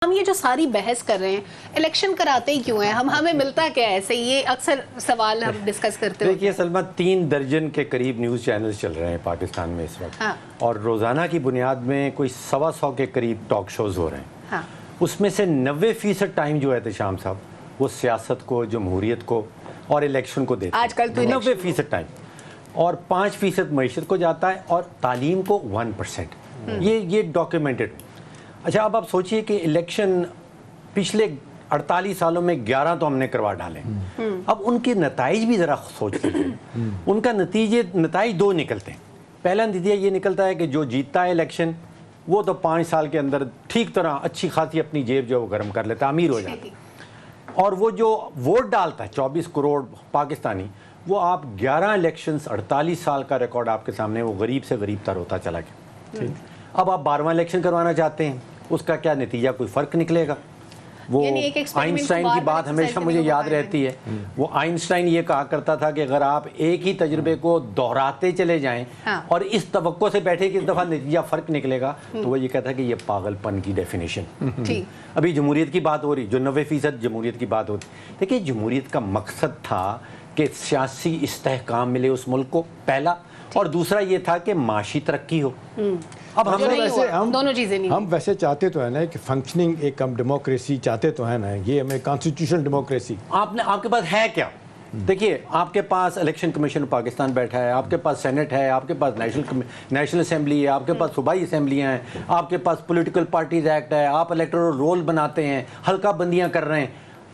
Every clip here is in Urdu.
ہم یہ جو ساری بحث کر رہے ہیں الیکشن کراتے ہی کیوں ہیں ہمیں ملتا کیا ہے ایسے یہ اکثر سوال ہم ڈسکس کرتے ہیں. دیکھیے سلمہ 3 درجن کے قریب نیوز چینلز چل رہے ہیں پاکستان میں اس وقت اور روزانہ کی بنیاد میں کوئی 125 کے قریب ٹاک شوز ہو رہے ہیں. اس میں سے 90% ٹائم جو ہے احتشام صاحب وہ سیاست کو, جمہوریت کو اور الیکشن کو دیتے ہیں. آج کل تو 90% ٹائم اور 5% معیشت کو جاتا ہے اور تعلیم کو 1%. یہ ڈاکیومنٹڈ. اچھا اب آپ سوچئے کہ الیکشن پچھلے 48 سالوں میں 11 تو ہم نے کروا ڈالے. اب ان کے نتائج بھی ذرا سوچ لیجیے. ان کا نتائج 2 نکلتے ہیں. پہلا نتیجہ یہ نکلتا ہے کہ جو جیتتا ہے الیکشن وہ تو 5 سال کے اندر ٹھیک طرح اچھی خاصی اپنی جیب جو وہ گرم کر لیتا ہے, امیر ہو جاتا ہے. اور وہ جو ووٹ ڈالتا ہے 24 کروڑ پاکستانی, وہ آپ 11 الیکشنز 48 سال کا ریکارڈ آپ کے سامنے, وہ غریب سے غریب تر ہوتا چلا گیا. اب آپ 12واں الیکشن کروانا چاہتے ہیں, اس کا کیا نتیجہ, کوئی فرق نکلے گا؟ وہ آئنسٹائن کی بات ہمیشہ مجھے یاد رہتی ہے. وہ آئنسٹائن یہ کہا کرتا تھا کہ اگر آپ ایک ہی تجربے کو دہراتے چلے جائیں اور اس توقع سے بیٹھے کہ اس دفعہ نتیجہ فرق نکلے گا, تو وہ یہ کہتا ہے کہ یہ پاگل پن کی ڈیفینیشن. ابھی جمہوریت کی بات ہو رہی, جو 90% جمہوریت کی بات ہوتی. دیکھیے جمہوریت کا مقصد تھا کہ سیاسی استحکام ملے اس ملک کو, پہلا, اور دوسرا یہ تھا کہ معاشی ترقی ہو. اب ہم ویسے چاہتے تو ہیں نا کہ فنکشننگ ایک ہم ڈیموکریسی چاہتے تو ہیں نا, یہ ہمیں کانسٹیٹیوشنل ڈیموکریسی. آپ کے پاس ہے کیا؟ دیکھیے آپ کے پاس الیکشن کمیشن پاکستان بیٹھا ہے, آپ کے پاس سینٹ ہے, آپ کے پاس نیشنل اسمبلی ہے, آپ کے پاس صوبائی اسمبلیاں ہیں, آپ کے پاس پولیٹیکل پارٹیز ایکٹ ہے, آپ الیکٹورل رول بناتے ہیں, حلقہ بندیاں کر رہے ہیں.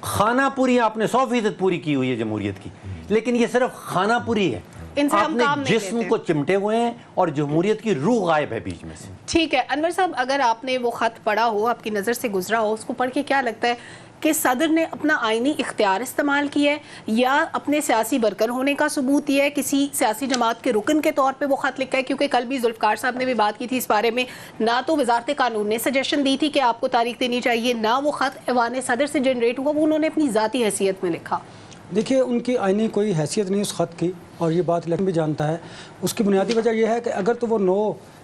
خانہ پوری آپ نے 100% پوری کی ہوئی ہے جمہوریت کی, لیکن یہ صرف خانہ پوری ہے. آپ نے جسم کو چمٹے ہوئے ہیں اور جمہوریت کی روح غائب ہے بیچ میں سے. ٹھیک ہے انور صاحب, اگر آپ نے وہ خط پڑھا ہو, آپ کی نظر سے گزرا ہو, اس کو پڑھ کے کیا لگتا ہے کہ صدر نے اپنا آئینی اختیار استعمال کیا ہے یا اپنے سیاسی برکر ہونے کا ثبوت یہ ہے, کسی سیاسی جماعت کے رکن کے طور پہ وہ خط لکھا ہے؟ کیونکہ کل بھی ذوالفقار صاحب نے بھی بات کی تھی اس بارے میں, نہ تو وزارت قانون نے سجیشن دی تھی کہ آپ کو تاریخ دینی چاہیے, نہ وہ خط ایوان صدر سے جنریٹ ہوا, وہ انہوں نے اپنی ذاتی حیثیت میں لکھا. دیکھیے ان کی آئینی کوئی حیثیت نہیں اس خط کی, اور یہ بات الیکشن بھی جانتا ہے. اس کی بنیادی وجہ یہ ہے کہ اگر تو وہ 9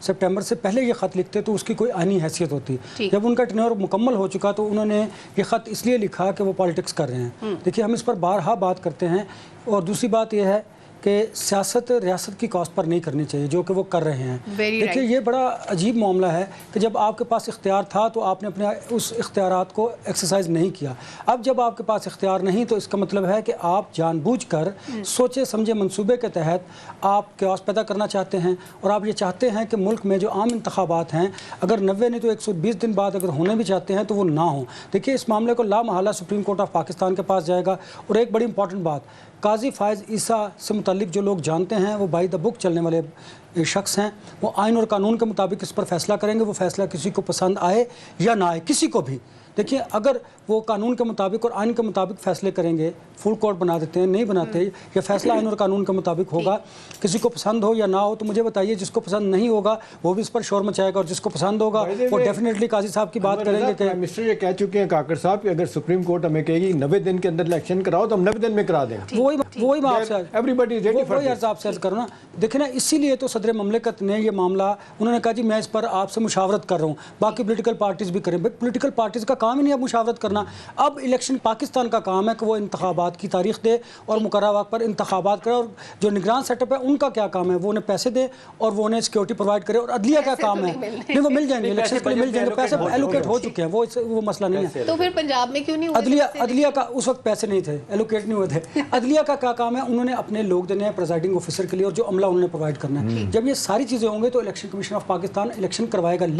سپٹمبر سے پہلے یہ خط لکھتے تو اس کی کوئی آئینی حیثیت ہوتی. جب ان کا ٹینیور مکمل ہو چکا تو انہوں نے یہ خط اس لیے لکھا کہ وہ پالیٹکس کر رہے ہیں. دیکھیے ہم اس پر بارہا بات کرتے ہیں, اور دوسری بات یہ ہے کہ سیاست ریاست کی کاز پر نہیں کرنی چاہیے, جو کہ وہ کر رہے ہیں. دیکھیے یہ بڑا عجیب معاملہ ہے کہ جب آپ کے پاس اختیار تھا تو آپ نے اپنے اس اختیارات کو ایکسرسائز نہیں کیا. اب جب آپ کے پاس اختیار نہیں تو اس کا مطلب ہے کہ آپ جان بوجھ کر سوچے سمجھے منصوبے کے تحت آپ کیوس پیدا کرنا چاہتے ہیں, اور آپ یہ چاہتے ہیں کہ ملک میں جو عام انتخابات ہیں اگر 90 نہیں تو 120 دن بعد اگر ہونے بھی چاہتے ہیں تو وہ نہ ہوں. دیکھیے اس معاملے کو لامحالہ سپریم کورٹ آف پاکستان کے پاس جائے گا. اور ایک بڑی امپورٹنٹ بات, قاضی فائز عیسیٰ سے متعلق جو لوگ جانتے ہیں, وہ بائی دا بک چلنے والے شخص ہیں. وہ آئین اور قانون کے مطابق اس پر فیصلہ کریں گے. وہ فیصلہ کسی کو پسند آئے یا نہ آئے, کسی کو بھی. دیکھیے اگر وہ قانون کے مطابق اور آئین کے مطابق فیصلے کریں گے, فل کورٹ بنا دیتے ہیں, نہیں بناتے, یہ فیصلہ آئین اور قانون کے مطابق ہوگا. کسی کو پسند ہو یا نہ ہو تو مجھے بتائیے, جس کو پسند نہیں ہوگا وہ بھی اس پر شور مچائے گا, اور جس کو پسند ہوگا وہ ڈیفینیٹلی قاضی صاحب کی بات کریں گے. کہ مسٹر یہ کہہ چکے ہیں کاکڑ صاحب کہ اگر سپریم کورٹ ہمیں کہے گی 90 دن کے اندر الیکشن کراؤ تو ہم 90 دن میں کرا دیں. وہی میں آپ سے عرض کروں نا. دیکھیں نا, اسی لیے تو صدر مملکت نے یہ معاملہ, انہوں نے کہا جی میں اس پر آپ سے مشاورت کر رہا ہوں, باقی پولیٹیکل پارٹیز بھی کریں. پولیٹیکل پارٹیز کا کام ہی نہیں اب مشاورت کرنا. اب الیکشن پاکستان کا کام ہے کہ وہ انتخابات کی تاریخ دے اور مقررہ وقت پر انتخابات کرے, اور جو نگران سیٹ اپ ہے ان کا کیا کام ہے, وہ انہیں پیسے دے اور وہ انہیں سیکیورٹی پرووائڈ کرے. اور عدلیہ کا کام ہے, نہیں وہ مل جائیں گے, الیکشن کے لیے مل جائیں گے, پیسے ایلوکیٹ ہو چکے ہیں, وہ مسئلہ نہیں ہے. تو پھر پنجاب میں کیوں نہیں ہوئے؟ عدلیہ کا اس وقت پیسے نہیں تھے, ایلوکیٹ نہیں ہوئے تھے. عدلیہ کا کیا کام ہے, انہوں نے اپنے لوگ دینے ہیں پریزائڈنگ آفیسر کے لیے, اور جو عملہ انہوں نے پرووائڈ کرنا ہے. جب یہ ساری چیزیں ہوں گے تو election commission of Pakistan election کروائے گا.